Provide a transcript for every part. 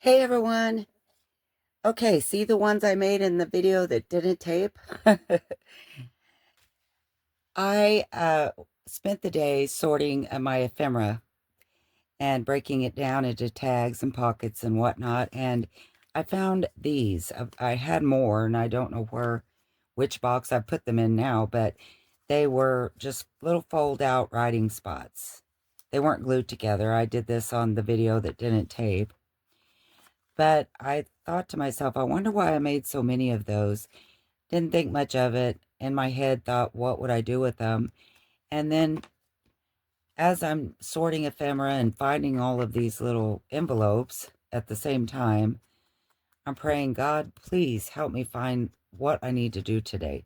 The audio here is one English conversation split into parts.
Hey everyone. Okay, see the ones I made in the video that didn't tape? I spent the day sorting my ephemera and breaking it down into tags and pockets and whatnot, and I found these. I had more, and I don't know which box I put them in now, but they were just little fold-out writing spots. They weren't glued together. I did this on the video that didn't tape. But I thought to myself, I wonder why I made so many of those. Didn't think much of it. In my head, thought, what would I do with them? And then as I'm sorting ephemera and finding all of these little envelopes at the same time, I'm praying, God, please help me find what I need to do today,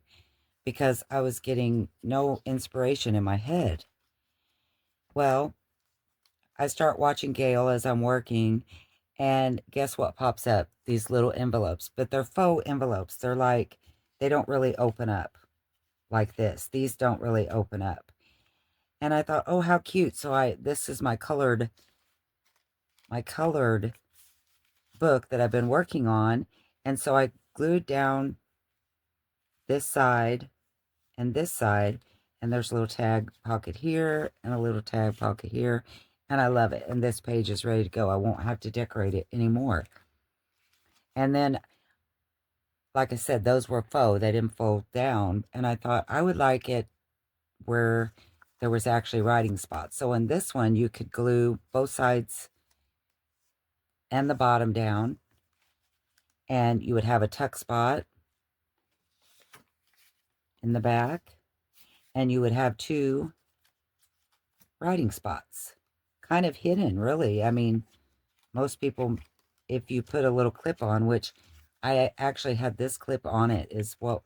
because I was getting no inspiration in my head. Well, I start watching Gayle as I'm working, and guess what pops up? These little envelopes, but they're faux envelopes. They're like, they don't really open up like this. These don't really open up. And I thought, oh, how cute. So this is my colored book that I've been working on. And so I glued down this side and this side, and there's a little tag pocket here and a little tag pocket here. And I love it. And this page is ready to go. I won't have to decorate it anymore. And then, like I said, those were faux. They didn't fold down. And I thought I would like it where there was actually writing spots. So in this one, you could glue both sides and the bottom down, and you would have a tuck spot in the back, and you would have two writing spots. Kind of hidden, really. I mean, most people, if you put a little clip on, which I actually had this clip on it, is what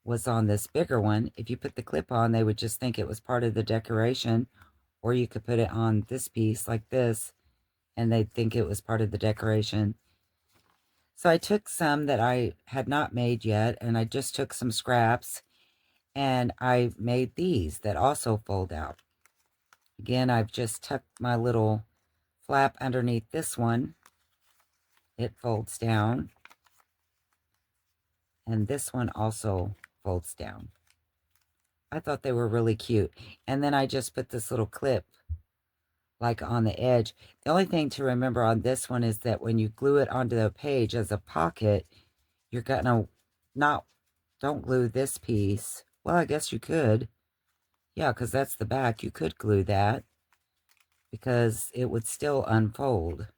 was on this bigger one. If you put the clip on, they would just think it was part of the decoration, or you could put it on this piece like this, and they'd think it was part of the decoration. So I took some that I had not made yet, and I just took some scraps, and I made these that also fold out. Again, I've just tucked my little flap underneath this one. It folds down, and this one also folds down. I thought they were really cute. And then I just put this little clip like on the edge. The only thing to remember on this one is that when you glue it onto the page as a pocket, you're gonna don't glue this piece. Well, I guess you could. Yeah, because that's the back. You could glue that because it would still unfold.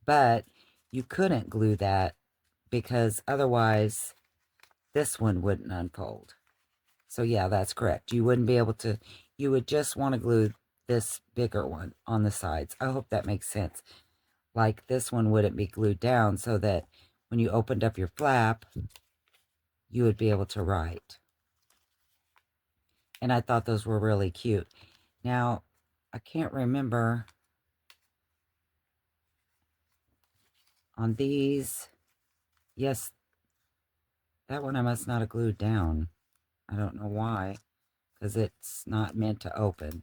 But you couldn't glue that because otherwise this one wouldn't unfold. So yeah, that's correct. You wouldn't be able to, you would just want to glue this bigger one on the sides. I hope that makes sense. Like this one wouldn't be glued down so that when you opened up your flap, you would be able to write. And I thought those were really cute. Now, I can't remember on these. Yes, that one I must not have glued down. I don't know why, because it's not meant to open.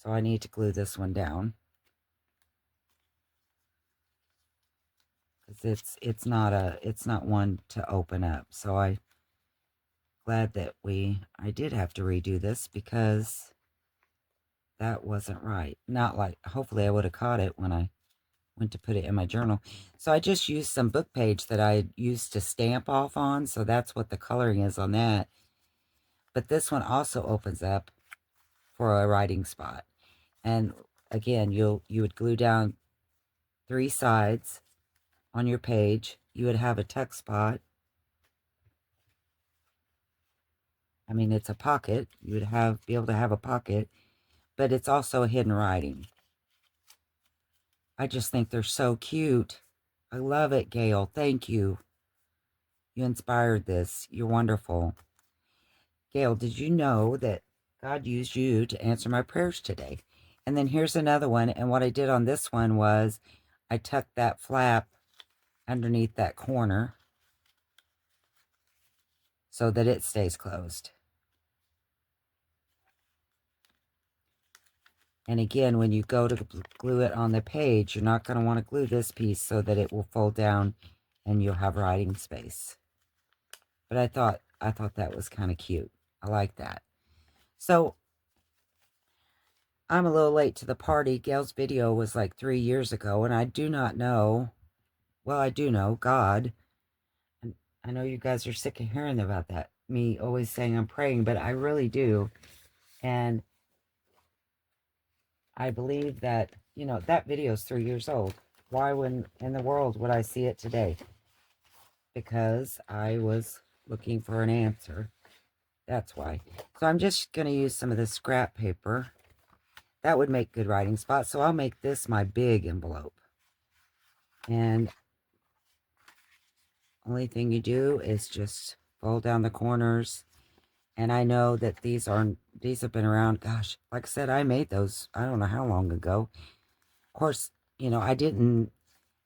So I need to glue this one down. Because it's not one to open up. So I glad that I did have to redo this because that wasn't right. Not like, hopefully I would have caught it when I went to put it in my journal. So I just used some book page that I used to stamp off on. So that's what the coloring is on that. But this one also opens up for a writing spot. And again, you would glue down 3 sides on your page. You would have a tuck spot. I mean, it's a pocket. You would be able to have a pocket, but it's also a hidden writing. I just think they're so cute. I love it, Gayle. Thank you. You inspired this. You're wonderful. Gayle, did you know that God used you to answer my prayers today? And then here's another one. And what I did on this one was I tucked that flap underneath that corner so that it stays closed. And again, when you go to glue it on the page, you're not going to want to glue this piece so that it will fold down and you'll have writing space. But I thought that was kind of cute. I like that. So I'm a little late to the party. Gayle's video was like 3 years ago, and I do not know. Well, I do know God. And I know you guys are sick of hearing about that. Me always saying I'm praying, but I really do. And I believe that, you know, that video is 3 years old. Why in the world would I see it today? Because I was looking for an answer. That's why. So I'm just going to use some of this scrap paper. That would make good writing spots. So I'll make this my big envelope. And only thing you do is just fold down the corners. And I know that these have been around, gosh, like I said, I made those, I don't know how long ago. Of course, you know, I didn't,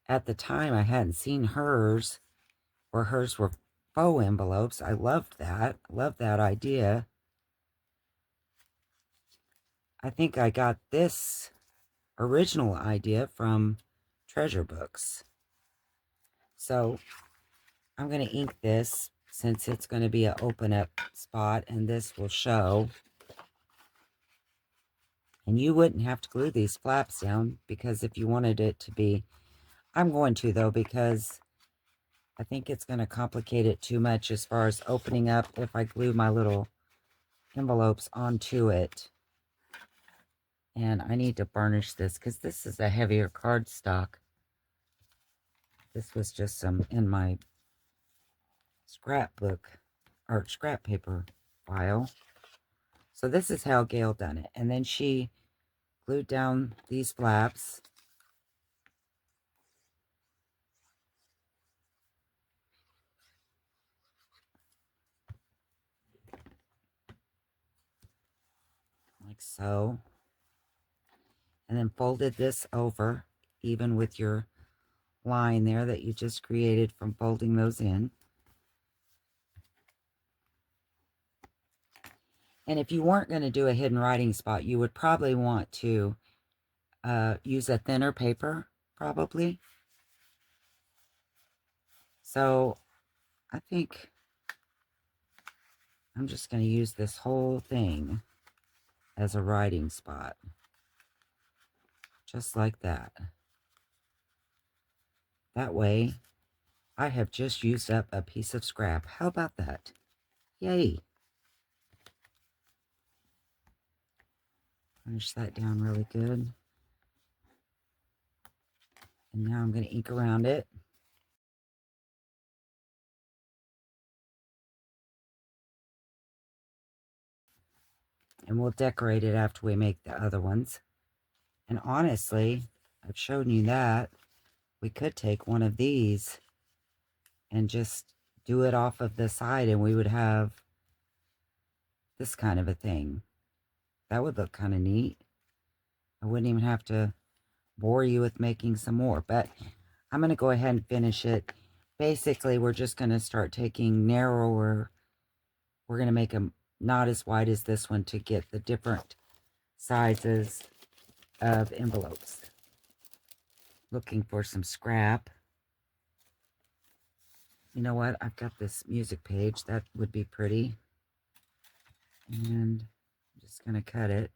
at the time, I hadn't seen hers, or hers were faux envelopes. I loved that idea. I think I got this original idea from treasure books. So I'm going to ink this since it's going to be an open up spot, and this will show. And you wouldn't have to glue these flaps down, because if you wanted it to be, I'm going to though, because I think it's going to complicate it too much as far as opening up if I glue my little envelopes onto it. And I need to burnish this because this is a heavier cardstock. This was just some in my scrapbook or scrap paper file. So this is how Gayle done it. And then she glued down these flaps. Like so. And then folded this over, even with your line there that you just created from folding those in. And if you weren't going to do a hidden writing spot, you would probably want to use a thinner paper, probably. So I think I'm just going to use this whole thing as a writing spot. Just like that. That way, I have just used up a piece of scrap. How about that? Yay. Finish that down really good. And now I'm going to ink around it. And we'll decorate it after we make the other ones. And honestly, I've shown you that. We could take one of these and just do it off of the side, and we would have this kind of a thing. That would look kind of neat. I wouldn't even have to bore you with making some more, but I'm going to go ahead and finish it. Basically, we're just going to start taking narrower. We're going to make them not as wide as this one to get the different sizes of envelopes. Looking for some scrap. You know what? I've got this music page. That would be pretty. And I'm just going to cut it.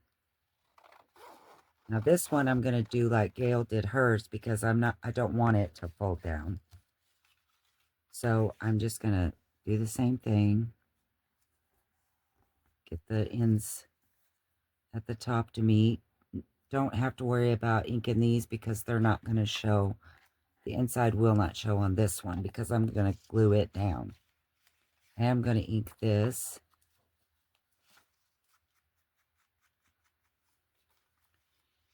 Now this one I'm going to do like Gayle did hers, because I don't want it to fold down. So I'm just going to do the same thing. Get the ends at the top to meet. Don't have to worry about inking these because they're not going to show. The inside will not show on this one because I'm going to glue it down. I am going to ink this.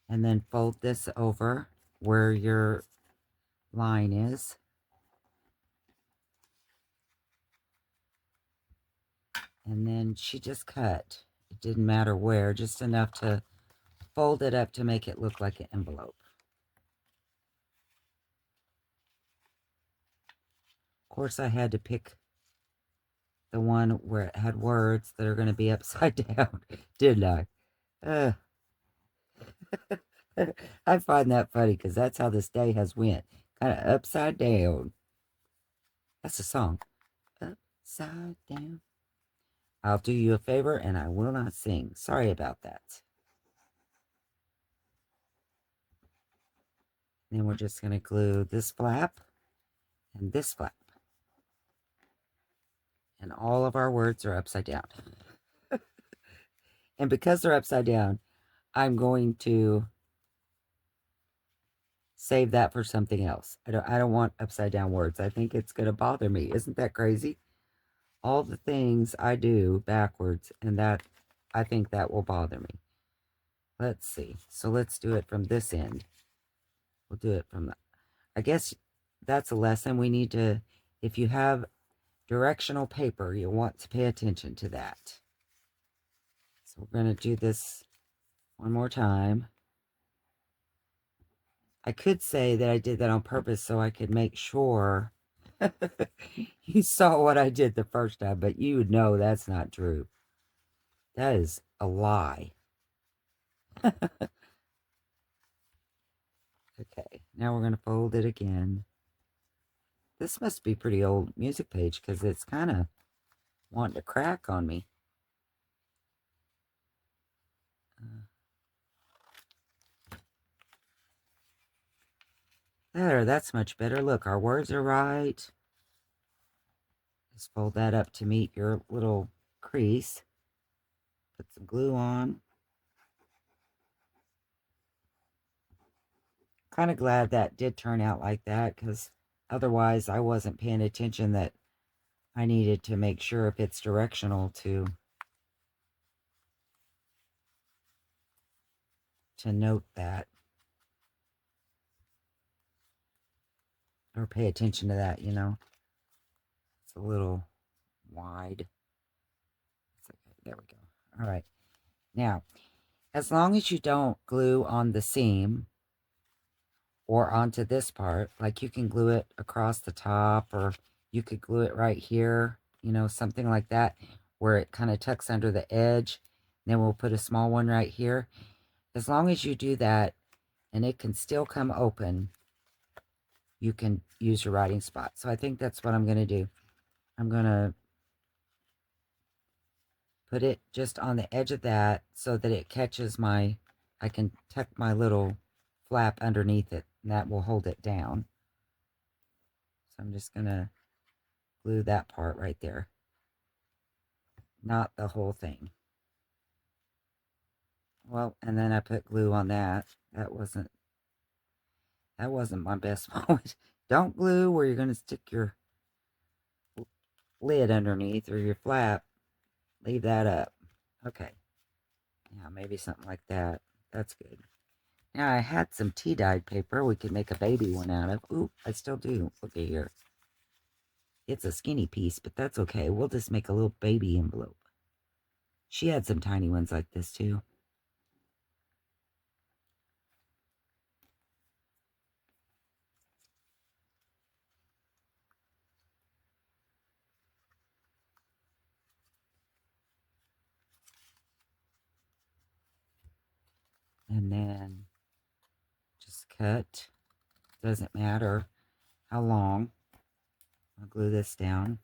And then fold this over where your line is. And then she just cut. It didn't matter where, just enough to fold it up to make it look like an envelope. Of course, I had to pick the one where it had words that are going to be upside down, didn't I? I find that funny because that's how this day has went. Kind of upside down. That's a song. Upside down. I'll do you a favor and I will not sing. Sorry about that. Then we're just going to glue this flap and this flap. And all of our words are upside down. And because they're upside down, I'm going to save that for something else. I don't want upside down words. I think it's going to bother me. Isn't that crazy? All the things I do backwards, and that I think that will bother me. Let's see. So let's do it from this end. We'll do it from the, I guess that's a lesson we need to, if you have directional paper, you want to pay attention to that. So we're going to do this one more time. I could say that I did that on purpose so I could make sure you saw what I did the first time, but you would know that's not true. That is a lie. Okay, now we're going to fold it again. This must be pretty old music page because it's kind of wanting to crack on me. There, that's much better. Look, our words are right. Just fold that up to meet your little crease. Put some glue on. Kind of glad that did turn out like that because otherwise I wasn't paying attention that I needed to make sure if it's directional to note that or pay attention to that, you know. It's a little wide. It's okay. There we go. All right. Now, as long as you don't glue on the seam or onto this part, like you can glue it across the top or you could glue it right here, you know, something like that, where it kind of tucks under the edge. Then we'll put a small one right here. As long as you do that and it can still come open, you can use your writing spot. So I think that's what I'm going to do. I'm going to put it just on the edge of that so that it catches my, I can tuck my little flap underneath it and that will hold it down. So I'm just going to glue that part right there. Not the whole thing. Well, and then I put glue on that. That wasn't my best moment. Don't glue where you're going to stick your lid underneath or your flap. Leave that up. Okay. Yeah, maybe something like that. That's good. Now, I had some tea-dyed paper we could make a baby one out of. Ooh, I still do. Look at here. It's a skinny piece, but that's okay. We'll just make a little baby envelope. She had some tiny ones like this, too. And then just cut. Doesn't matter how long. I'll glue this down.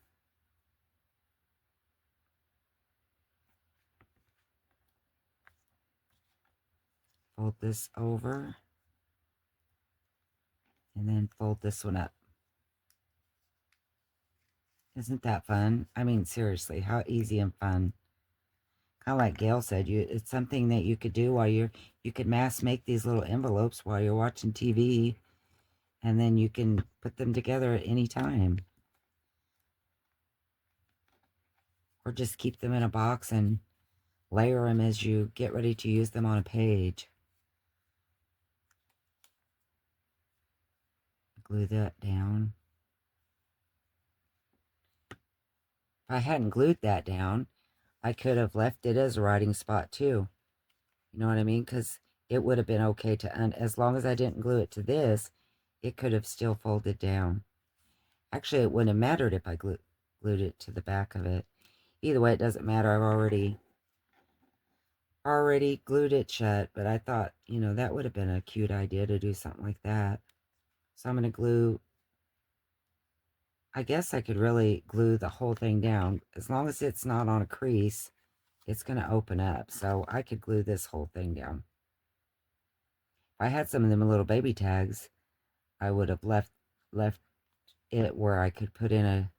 Fold this over. And then fold this one up. Isn't that fun? I mean, seriously, how easy and fun. Kind of like Gayle said, it's something that you could do while you could mass make these little envelopes while you're watching TV. And then you can put them together at any time. Or just keep them in a box and layer them as you get ready to use them on a page. Glue that down. If I hadn't glued that down, I could have left it as a writing spot too. You know what I mean? Because it would have been okay to, as long as I didn't glue it to this, it could have still folded down. Actually, it wouldn't have mattered if I glued it to the back of it. Either way, it doesn't matter. I've already glued it shut, but I thought, you know, that would have been a cute idea to do something like that. So I'm going to glue, I guess I could really glue the whole thing down. As long as it's not on a crease, it's going to open up. So I could glue this whole thing down. If I had some of them little baby tags, I would have left it where I could put in a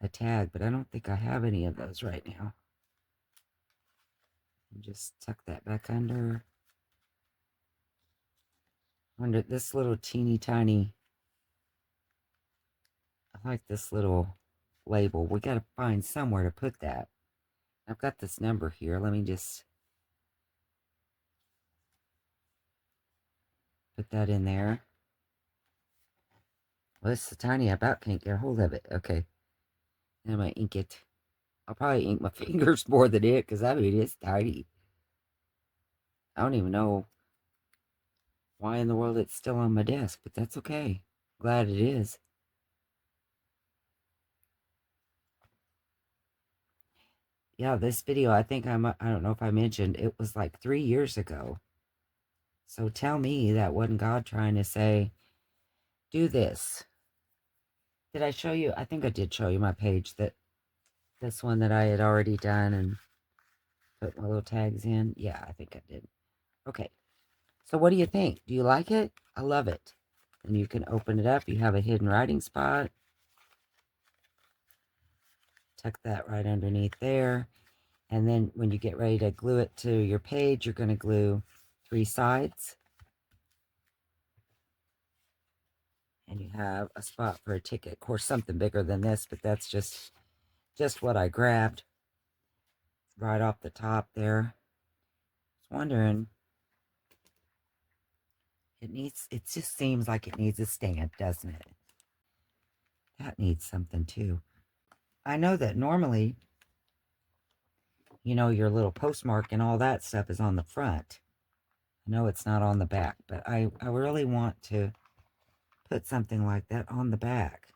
tag, but I don't think I have any of those right now. And just tuck that back under this little teeny tiny, I like this little label. We got to find somewhere to put that. I've got this number here. Let me just put that in there. Well, it's so tiny, I about can't get a hold of it. Okay. Then I'm going to ink it. I'll probably ink my fingers more than it, because I mean, it's tiny. I don't even know why in the world it's still on my desk, but that's okay. Glad it is. Yeah, this video, I think I don't know if I mentioned, it was like 3 years ago. So tell me that wasn't God trying to say, do this. Did I show you? I think I did show you my page, that this one that I had already done and put my little tags in. Yeah, I think I did. Okay. So what do you think? Do you like it? I love it. And you can open it up. You have a hidden writing spot. Tuck that right underneath there. And then when you get ready to glue it to your page, you're going to glue 3 sides. And you have a spot for a ticket. Of course, something bigger than this, but that's just what I grabbed right off the top there. I was wondering, it just seems like it needs a stand, doesn't it? That needs something too. I know that normally, you know, your little postmark and all that stuff is on the front. I know it's not on the back, but I really want to put something like that on the back.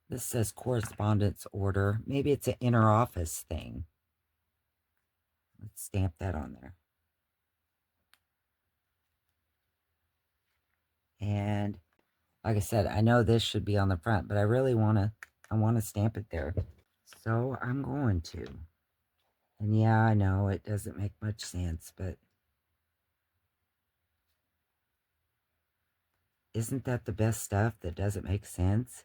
This says correspondence order. Maybe it's an inner office thing. Let's stamp that on there. And like I said, I know this should be on the front, but I really want to stamp it there. So I'm going to. And yeah, I know it doesn't make much sense, but isn't that the best stuff that doesn't make sense?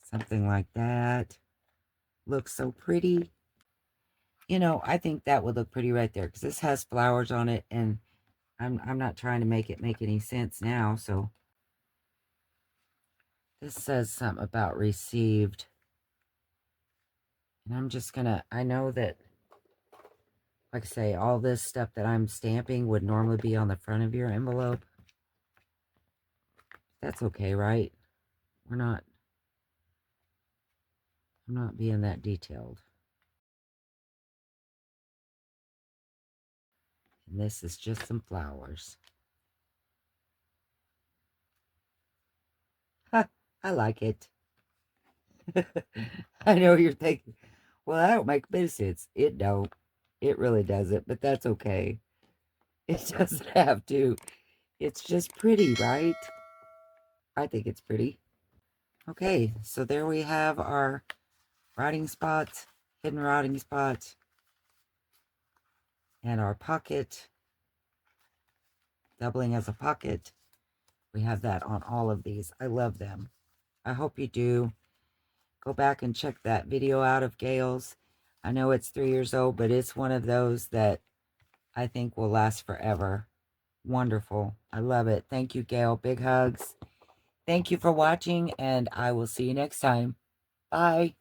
Something like that. Looks so pretty. You know, I think that would look pretty right there, because this has flowers on it, and I'm not trying to make it make any sense now, so this says something about received. And I'm just gonna, I know that, like I say, all this stuff that I'm stamping would normally be on the front of your envelope. That's okay, right? I'm not being that detailed. And this is just some flowers. Ha, I like it. I know you're thinking, well, that don't make a bit of sense. It don't. It really doesn't, but that's okay. It doesn't have to. It's just pretty, right? I think it's pretty. Okay, so there we have our writing spots, hidden writing spots, and our pocket, doubling as a pocket. We have that on all of these. I love them. I hope you do. Go back and check that video out of Gayle's. I know it's 3 years old, but it's one of those that I think will last forever. Wonderful. I love it. Thank you, Gayle. Big hugs. Thank you for watching, and I will see you next time. Bye.